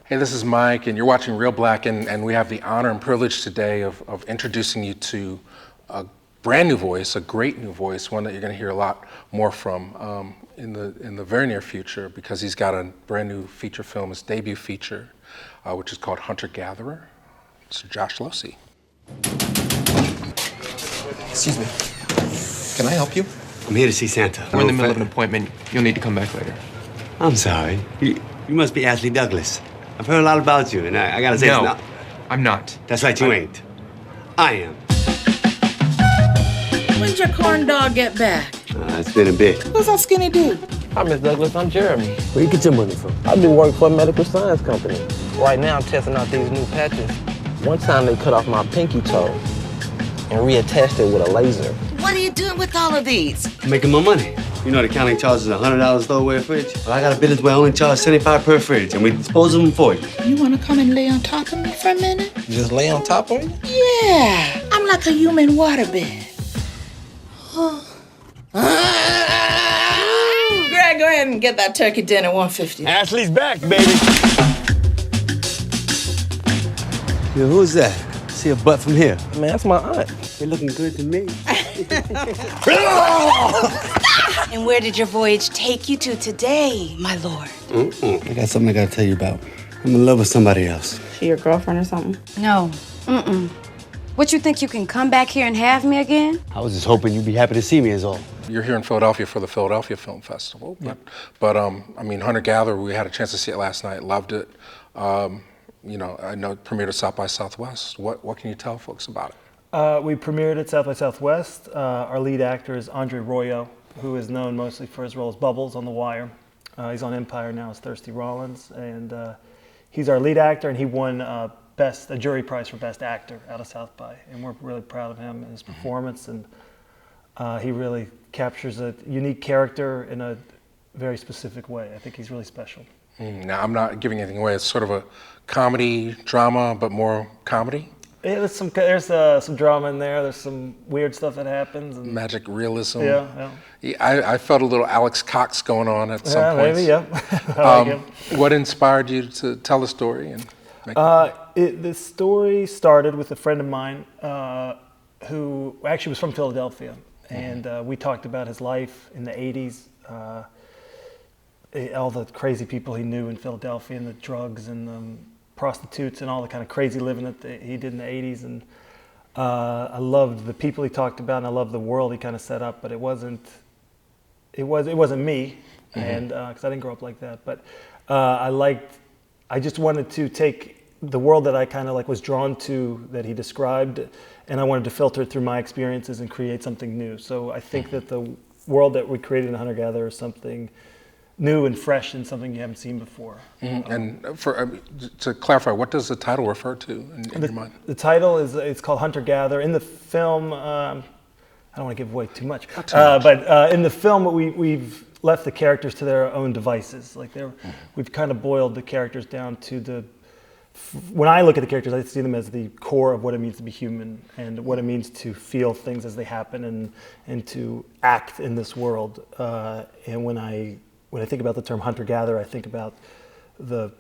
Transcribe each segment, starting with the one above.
Hey, this is Mike, and you're watching Real Black, and we have the honor and privilege today of introducing you to a brand new voice, a great new voice, one that you're going to hear a lot more from in the very near future, because he's got a brand new feature film, his debut feature, which is called Hunter-Gatherer. It's Josh Locy. Excuse me. Can I help you? I'm here to see Santa. We're in the middle of an appointment. You'll need to come back later. I'm sorry. You must be Ashley Douglas. I've heard a lot about you, and I gotta say No, it's not. I'm not. That's right, you ain't. I am. When'd your corn dog get back? It's been a bit. What's that skinny dude? Hi, Miss Douglas. I'm Jeremy. Where you get your money from? I do work for a medical science company. Right now, I'm testing out these new patches. One time, they cut off my pinky toe and reattached it with a laser. What are you doing with all of these? Making my money. You know the county charges $100 throwaway fridge? Well, I got a business where I only charge $75 per fridge, and we dispose of them for you. You want to come and lay on top of me for a minute? Just lay on top of you? Yeah, I'm like a human waterbed. Greg, go ahead and get that turkey dinner, $150. Ashley's back, baby. Yo, who's that? See a butt from here. Man, that's my aunt. You're looking good to me. And where did your voyage take you to today, my lord? I got something I gotta tell you about. I'm in love with somebody else. She your girlfriend or something? No. What, you think you can come back here and have me again? I was just hoping you'd be happy to see me is all. You're here in Philadelphia for the Philadelphia Film Festival, but I mean, Hunter-Gatherer, we had a chance to see it last night, loved it. You know, I know it premiered at South by Southwest. What can you tell folks about it? We premiered at South by Southwest. Our lead actor is Andre Royo, who is known mostly for his role as Bubbles on The Wire. He's on Empire now as Thirsty Rollins, and he's our lead actor, and he won a jury prize for Best Actor out of South by, and we're really proud of him and his performance, and he really captures a unique character in a very specific way. I think he's really special. Now, I'm not giving anything away. It's sort of a comedy, drama, but more comedy? Yeah, there's some drama in there. There's some weird stuff that happens. And magic realism. Yeah. I felt a little Alex Cox going on at some points. Maybe, yeah. I like him. What inspired you to tell the story? And the story started with a friend of mine who actually was from Philadelphia, and we talked about his life in the 80s, all the crazy people he knew in Philadelphia, and the drugs and the prostitutes and all the kind of crazy living that he did in the 80s. And I loved the people he talked about, and I loved the world he kind of set up, but it wasn't me, and because I didn't grow up like that. But I just wanted to take the world that I kind of was drawn to that he described, and I wanted to filter it through my experiences and create something new. So I think that the world that we created in Hunter-Gatherer is something new and fresh and something you haven't seen before. And to clarify, what does the title refer to in your mind? The title it's called Hunter-Gatherer. In the film, I don't want to give away too much, but in the film we've left the characters to their own devices. We've kind of boiled the characters down to when I look at the characters, I see them as the core of what it means to be human and what it means to feel things as they happen and to act in this world. And when I think about the term hunter-gatherer, I think about the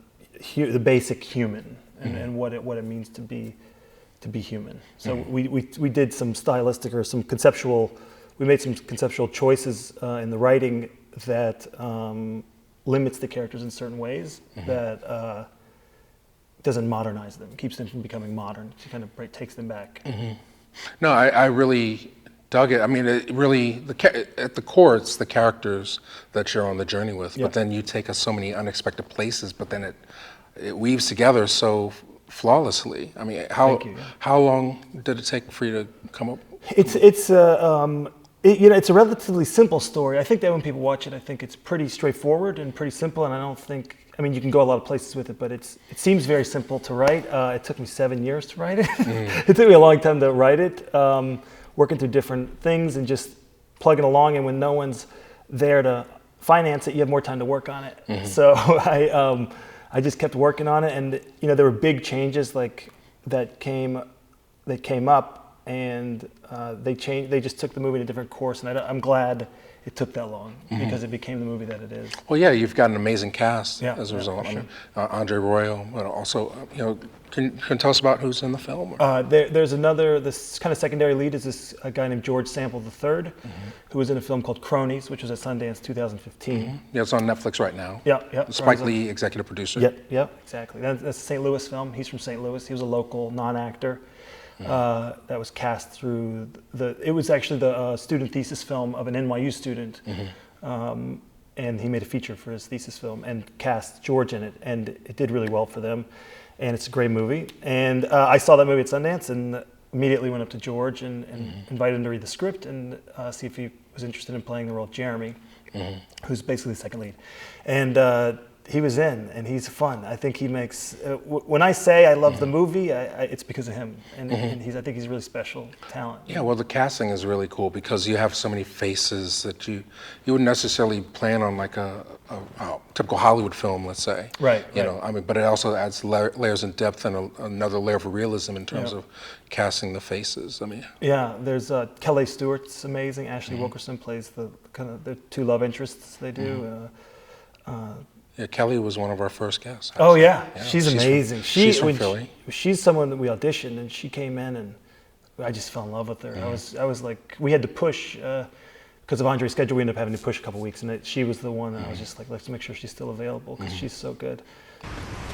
basic human and what it means to be human. So we did some stylistic or we made some conceptual choices in the writing that limits the characters in certain ways that doesn't modernize them, keeps them from becoming modern. It kind of takes them back. No, I really dug it. I mean, it really, at the core, it's the characters that you're on the journey with, but then you take us so many unexpected places, but then it weaves together so flawlessly. I mean, how long did it take for you to come up? It's a relatively simple story. I think that when people watch it, I think it's pretty straightforward and pretty simple, and I mean, you can go a lot of places with it, but it seems very simple to write. It took me 7 years to write it. It took me a long time to write it, working through different things and just plugging along, and when no one's there to finance it, you have more time to work on it. So I just kept working on it, and there were big changes that came up, and they just took the movie in a different course, and I'm glad it took that long because it became the movie that it is. Well, yeah, you've got an amazing cast Yeah, as a yeah, result. for I mean, Andre Royo, but also, can you tell us about who's in the film? There's another, this kind of secondary lead is this a guy named George Sample III, who was in a film called Cronies, which was at Sundance 2015. Yeah, it's on Netflix right now. Yeah. Spike Lee, executive producer. Yep, exactly. That's a St. Louis film. He's from St. Louis. He was a local non-actor that was cast through it was actually the student thesis film of an NYU student. And he made a feature for his thesis film and cast George in it, and it did really well for them. And it's a great movie. And I saw that movie at Sundance and immediately went up to George and invited him to read the script and see if he was interested in playing the role of Jeremy, who's basically the second lead. And he was in, and he's fun. I think he makes, when I say I love the movie, it's because of him. And I think he's a really special talent. Yeah, well, the casting is really cool because you have so many faces that you wouldn't necessarily plan on like a typical Hollywood film, let's say. Right. You know, I mean, but it also adds layers and depth and another layer of realism in terms of casting the faces. I mean. Yeah, there's Kelly Stewart's amazing. Ashley Wilkerson plays the two love interests they do. Yeah, Kelly was one of our first guests. Oh yeah, she's amazing. She's from Philly. She's someone that we auditioned, and she came in, and I just fell in love with her. I was like, we had to push because of Andre's schedule. We ended up having to push a couple weeks, and she was the one that I was just like, let's make sure she's still available because she's so good.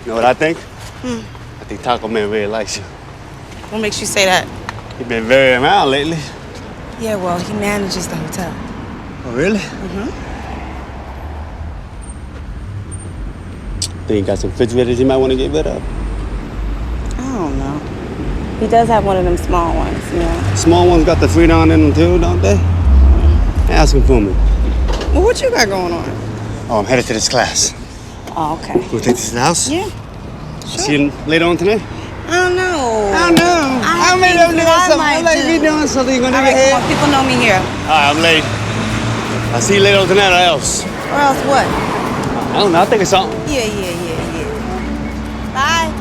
You know what I think? I think Taco Man really likes you. What makes you say that? He's been very around lately. Yeah, well, he manages the hotel. Oh, really? Think you got some refrigerators you might want to get rid of? I don't know. He does have one of them small ones, you know. Small ones got the Freedom in them too, don't they? Ask him for me. Well, what you got going on? Oh, I'm headed to this class. Oh, okay. We'll take this to the house? Yeah. See you later on tonight? I don't know. I don't know. I may be doing something. I like me doing something. You gonna do All right, your come on. People know me here. All right, I'm late. I'll see you later on tonight or else. Or else what? I don't know. I'll think of something. Yeah. Bye.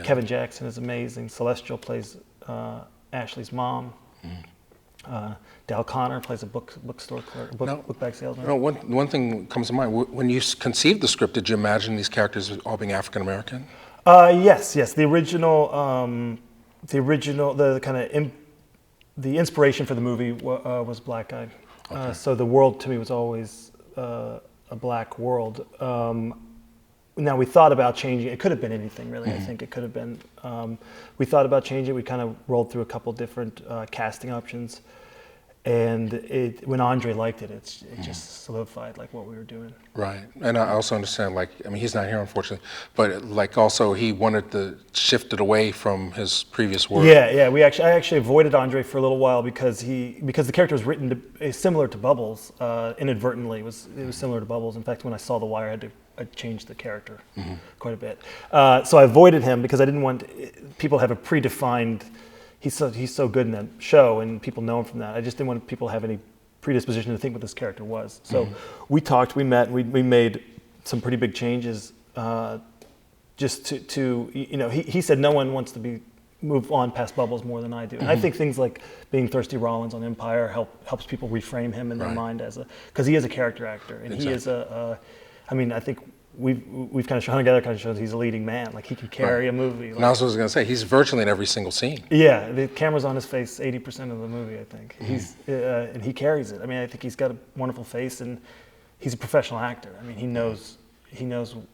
Kevin Jackson is amazing. Celestial plays Ashley's mom. Dal Connor plays a bookstore clerk, book bag salesman. No, one thing comes to mind. When you conceived the script, did you imagine these characters all being African American? Yes. The original, the inspiration for the movie was black guy. Okay. So the world to me was always a black world. Now we thought about changing. It could have been anything really. I think it could have been. We thought about changing. We kind of rolled through a couple different casting options. And when Andre liked it, it just solidified like what we were doing. Right, and I also understand, like, I mean, he's not here unfortunately, but like also he wanted to shift it away from his previous work. Yeah. I actually avoided Andre for a little while because the character was written similar to Bubbles. Inadvertently, it was similar to Bubbles. In fact, when I saw The Wire, I changed the character quite a bit. So I avoided him because I didn't want people to have a predefined. He's so good in that show, and people know him from that. I just didn't want people to have any predisposition to think what this character was. So we talked, we met, we made some pretty big changes. Just to he said no one wants to move on past Bubbles more than I do. And I think things like being Thirsty Rollins on Empire helps people reframe him in their mind because he is a character actor, and he is I think. We've kind of shown together, kind of shows he's a leading man. Like he can carry a movie. And that's what I was going to say. He's virtually in every single scene. Yeah, the camera's on his face 80% of the movie, I think. And he carries it. I mean, I think he's got a wonderful face, and he's a professional actor. I mean, he knows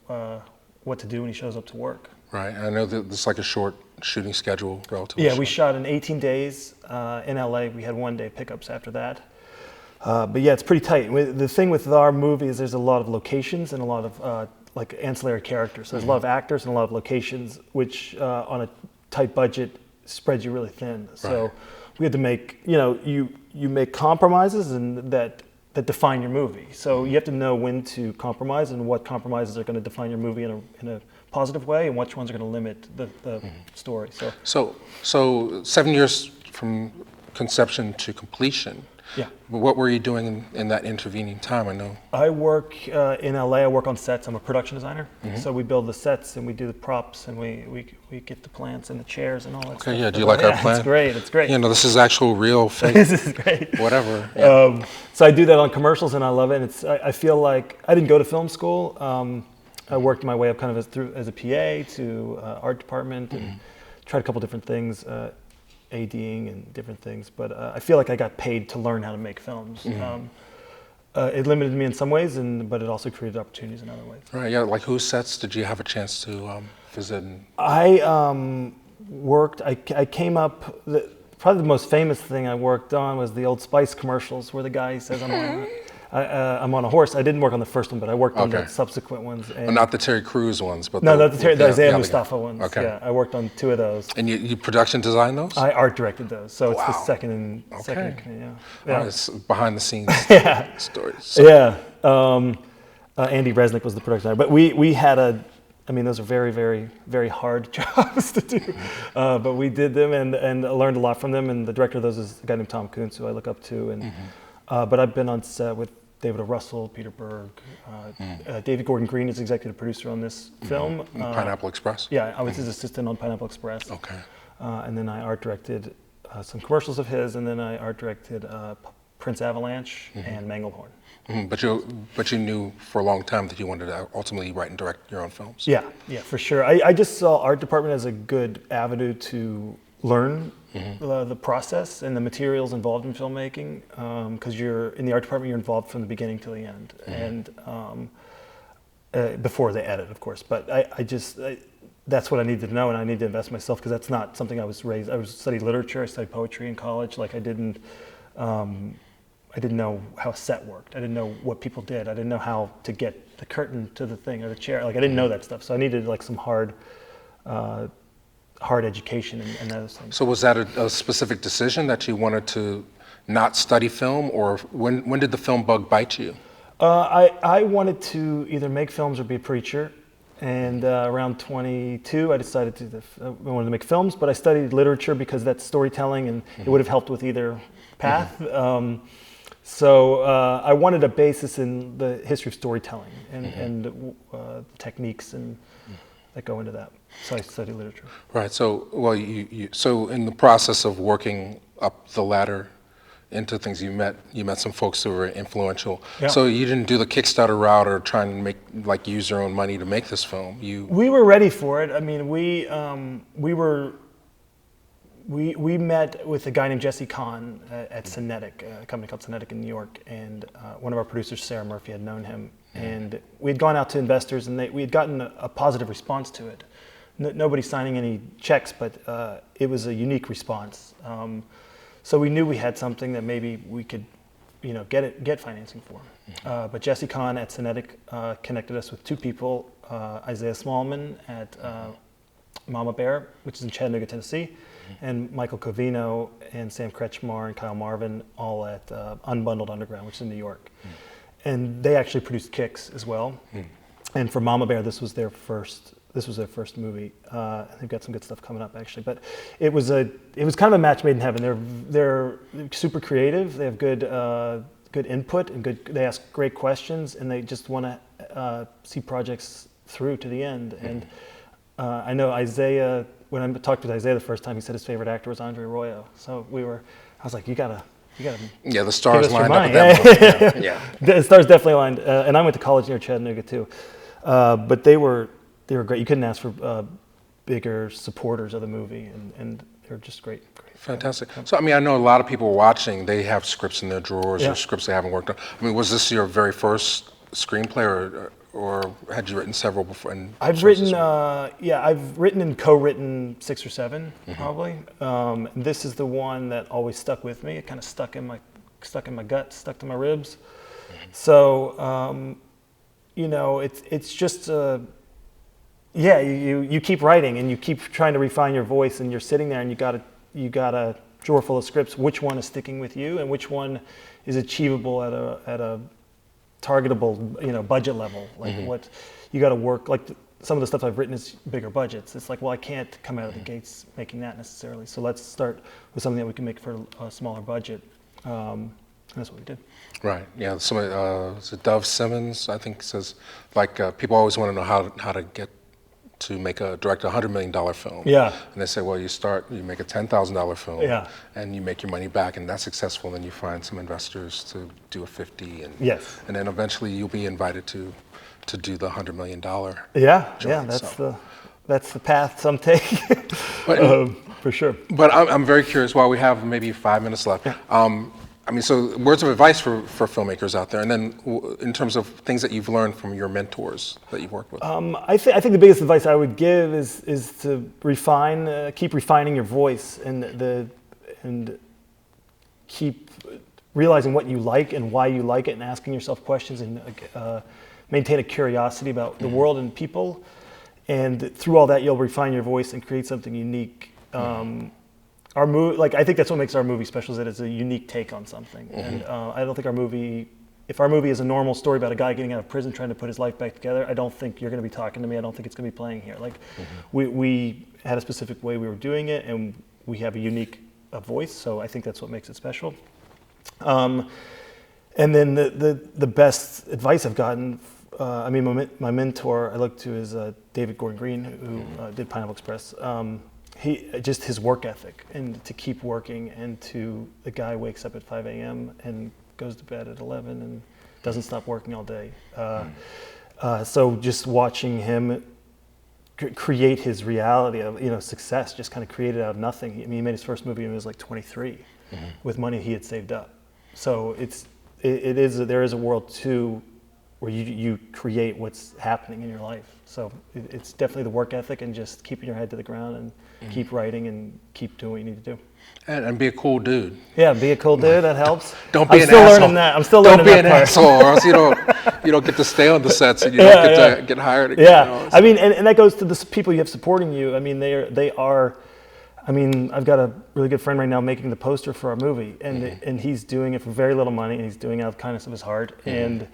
what to do when he shows up to work. Right. I know that it's like a short shooting schedule, relatively. Yeah, we shot in 18 days in LA. We had 1 day pickups after that. But yeah, it's pretty tight. The thing with our movie is there's a lot of locations and a lot of like ancillary characters. So there's a lot of actors and a lot of locations, which on a tight budget spreads you really thin. So we had to make, you make compromises and that define your movie. So you have to know when to compromise and what compromises are going to define your movie in a positive way and which ones are going to limit the story. So 7 years from conception to completion. Yeah. What were you doing in that intervening time? I know. I work in LA. I work on sets. I'm a production designer. So we build the sets and we do the props and we get the plants and the chairs and all that stuff. Okay, yeah. Do you like our plan? It's great. It's great. You know, this is actual, real, fake. This is great. Whatever. Yeah. So I do that on commercials and I love it. And I feel like I didn't go to film school. I worked my way up kind of as a PA to art department and tried a couple different things. ADing and different things, but I feel like I got paid to learn how to make films. It limited me in some ways, but it also created opportunities in other ways. Right, yeah, like whose sets did you have a chance to visit? I worked, I came up, probably the most famous thing I worked on was the Old Spice commercials where the guy says, I'm on a horse. I didn't work on the first one, but I worked on the subsequent ones. And not the Terry Crews ones, but no, not the Isaiah Mustafa ones. Okay. Yeah, I worked on 2 of those. And you production designed those? I art directed those, so it's the second. Yeah. Right, it's behind the scenes stories. So. Yeah. Andy Resnick was the production designer, but we had those are very, very, very hard jobs to do, but we did them and learned a lot from them. And the director of those is a guy named Tom Kuntz, who I look up to. And but I've been on set with David O. Russell, Peter Berg, David Gordon Green is executive producer on this film. Pineapple Express? Yeah, I was his assistant on Pineapple Express. Okay. And then I art directed some commercials of his, and then I art directed Prince Avalanche and Manglehorn. But you knew for a long time that you wanted to ultimately write and direct your own films? Yeah, for sure. I just saw art department as a good avenue to learn the process and the materials involved in filmmaking, because you're in the art department, you're involved from the beginning to the end, and before they edit, of course. But that's what I needed to know, and I need to invest in myself, because that's not something I was raised. I studied literature, I studied poetry in college. Like I didn't know how a set worked. I didn't know what people did. I didn't know how to get the curtain to the thing or the chair. Like I didn't know that stuff. So I needed like some hard education and those things. So was that a specific decision that you wanted to not study film, or when did the film bug bite you? I wanted to either make films or be a preacher. And around 22, I decided I wanted to make films, but I studied literature because that's storytelling, and it would have helped with either path. So I wanted a basis in the history of storytelling and the techniques that go into that. So I studied literature. Right. So, well, so in the process of working up the ladder into things, you met some folks who were influential. Yeah. So you didn't do the Kickstarter route or try and use your own money to make this film. We were ready for it. I mean, we met with a guy named Jesse Kahn at Cinetic, a company called Cinetic in New York, and one of our producers, Sarah Murphy, had known him, and we had gone out to investors, and we had gotten a positive response to it. Nobody signing any checks, but it was a unique response. So we knew we had something that maybe we could, get financing for. But Jesse Kahn at Cinetic connected us with 2 people, Isaiah Smallman at Mama Bear, which is in Chattanooga, Tennessee, and Michael Covino and Sam Kretschmar and Kyle Marvin, all at Unbundled Underground, which is in New York. And they actually produced Kicks as well. And for Mama Bear, this was their first movie. They've got some good stuff coming up, actually. But it was kind of a match made in heaven. They're super creative. They have good input and they ask great questions, and they just want to see projects through to the end. And I know Isaiah. When I talked with Isaiah the first time, he said his favorite actor was Andre Arroyo. So I was like, you gotta. Yeah, the stars lined up at that point. Yeah. The stars definitely aligned. And I went to college near Chattanooga too. But they were great. You couldn't ask for bigger supporters of the movie, and they're just great. Fantastic. So, I know a lot of people watching, they have scripts in their drawers or scripts they haven't worked on. Was this your very first screenplay, or had you written several before? I've written and co-written 6 or 7, probably. This is the one that always stuck with me. It kind of stuck in my gut, stuck to my ribs. So, it's just. You keep writing and you keep trying to refine your voice, and you're sitting there and you got a drawer full of scripts. Which one is sticking with you, and which one is achievable at a targetable budget level? Like what you got to work. Like some of the stuff I've written is bigger budgets. It's like, well, I can't come out of the gates making that necessarily. So let's start with something that we can make for a smaller budget. That's what we did. Right. Yeah. Somebody, is it Dove Simmons? I think says like people always want to know how to get to direct a $100 million film. Yeah. And they say, well, you make a $10,000 film. Yeah. And you make your money back, and that's successful. And then you find some investors to do a 50, and Yes. and then eventually you'll be invited to do the $100 million. Yeah. joint, That's the path some take. For sure. But I'm very curious. While we have maybe 5 minutes left. I mean, so words of advice for filmmakers out there, and then in terms of things that you've learned from your mentors that you've worked with. I think the biggest advice I would give is to keep refining your voice, and keep realizing what you like and why you like it, and asking yourself questions, and maintain a curiosity about the world and people. And through all that, you'll refine your voice and create something unique. Our movie, I think that's what makes our movie special, is that it's a unique take on something. And I don't think if our movie is a normal story about a guy getting out of prison trying to put his life back together, I don't think you're going to be talking to me. I don't think it's going to be playing here. We had a specific way we were doing it, and we have a unique voice. So I think that's what makes it special. And then the best advice I've gotten, my mentor I look to is David Gordon Green, who did Pineapple Express. His work ethic, and to keep working, and the guy wakes up at 5 a.m. and goes to bed at 11 and doesn't stop working all day. So just watching him create his reality of success, just kind of created out of nothing. I mean, he made his first movie when he was like 23 with money he had saved up. So there is a world too where you create what's happening in your life. So it's definitely the work ethic, and just keeping your head to the ground, and keep writing, and keep doing what you need to do. And be a cool dude. Yeah, be a cool dude. That helps. Don't be I'm an still asshole. learning that. I'm still learning that part. Don't be an asshole, or else you don't get to stay on the sets, and you don't get to get hired again. Yeah, I mean, and that goes to the people you have supporting you. I mean, they are. I mean, I've got a really good friend right now making the poster for our movie, and he's doing it for very little money, and he's doing it out of the kindness of his heart. And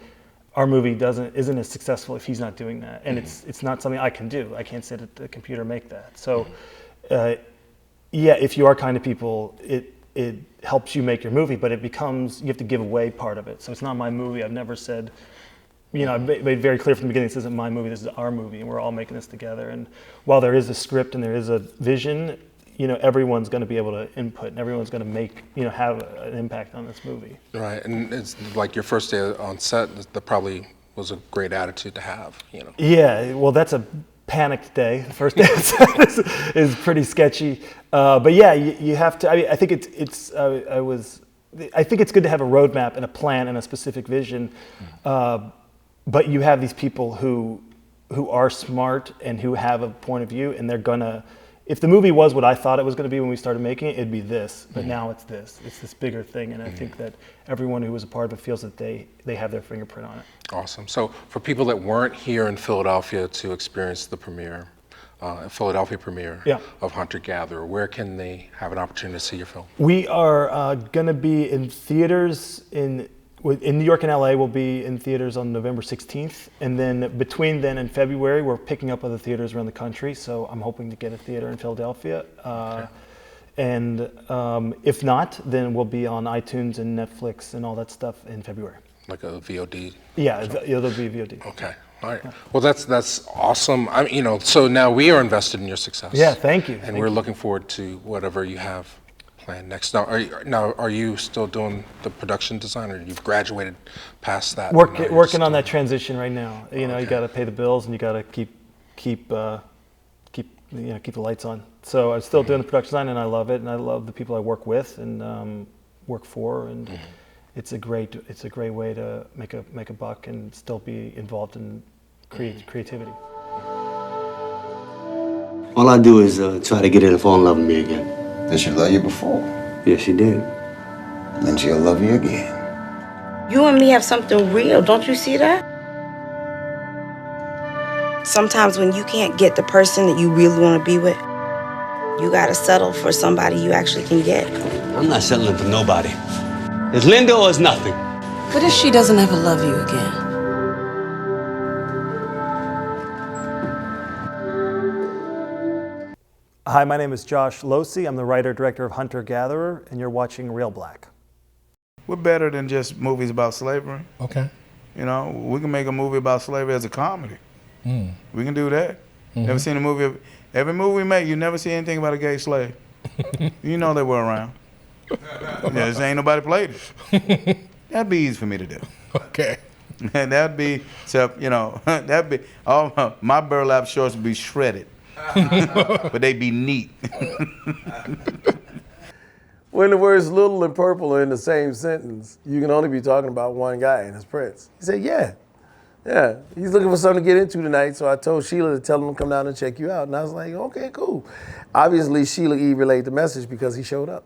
our movie isn't as successful if he's not doing that, and it's not something I can do. I can't sit at the computer and make that. So, if you are kind to people, it helps you make your movie, but you have to give away part of it. So it's not my movie. I've never said, I've made very clear from the beginning, this isn't my movie, this is our movie, and we're all making this together. And while there is a script and there is a vision, everyone's going to be able to input, and everyone's going to have an impact on this movie. Right, and it's like your first day on set, that probably was a great attitude to have, Yeah, well, that's a panicked day. The first day on set is pretty sketchy, but yeah, you have to. I think I think it's good to have a roadmap and a plan and a specific vision, but you have these people who are smart and who have a point of view, and they're gonna. If the movie was what I thought it was going to be when we started making it, it'd be this. But now it's this. It's this bigger thing, and I think that everyone who was a part of it feels that they have their fingerprint on it. Awesome. So for people that weren't here in Philadelphia to experience the Philadelphia premiere of Hunter Gatherer, where can they have an opportunity to see your film? We are going to be in theaters in New York and LA. We'll be in theaters on November 16th, and then between then and February, we're picking up other theaters around the country. So I'm hoping to get a theater in Philadelphia, and if not, then we'll be on iTunes and Netflix and all that stuff in February. Like a VOD? Yeah, there'll be a VOD. Okay. All right. Well, that's awesome. So now we are invested in your success. Yeah, thank you. And we're looking forward to whatever you have planned next. Now, are you still doing the production design, or you've graduated past that? Working on that transition right now. You got to pay the bills, and you got to keep the lights on. So I'm still doing the production design, and I love it, and I love the people I work with and work for, and it's a great way to make a buck and still be involved in creativity. All I do is try to get her to fall in love with me again. Did she love you before? Yeah, she did. Then she'll love you again. You and me have something real. Don't you see that? Sometimes when you can't get the person that you really want to be with, you gotta settle for somebody you actually can get. I'm not settling for nobody. It's Linda or it's nothing. What if she doesn't ever love you again? Hi, my name is Josh Locy. I'm the writer-director of Hunter Gatherer, and you're watching Real Black. we're better than just movies about slavery. Okay. You know, we can make a movie about slavery as a comedy. We can do that. Never seen a movie. Every movie we make, you never see anything about a gay slave. You know they were around. Just ain't nobody played it. That'd be easy for me to do. Okay. And that'd be, so, you know, that'd be, all my burlap shorts would be shredded. But they'd be neat. When the words little and purple are in the same sentence, you can only be talking about one guy, and it's Prince. He said, yeah. He's looking for something to get into tonight, so I told Sheila to tell him to come down and check you out. And I was like, okay, cool. Obviously, Sheila E relayed the message because he showed up.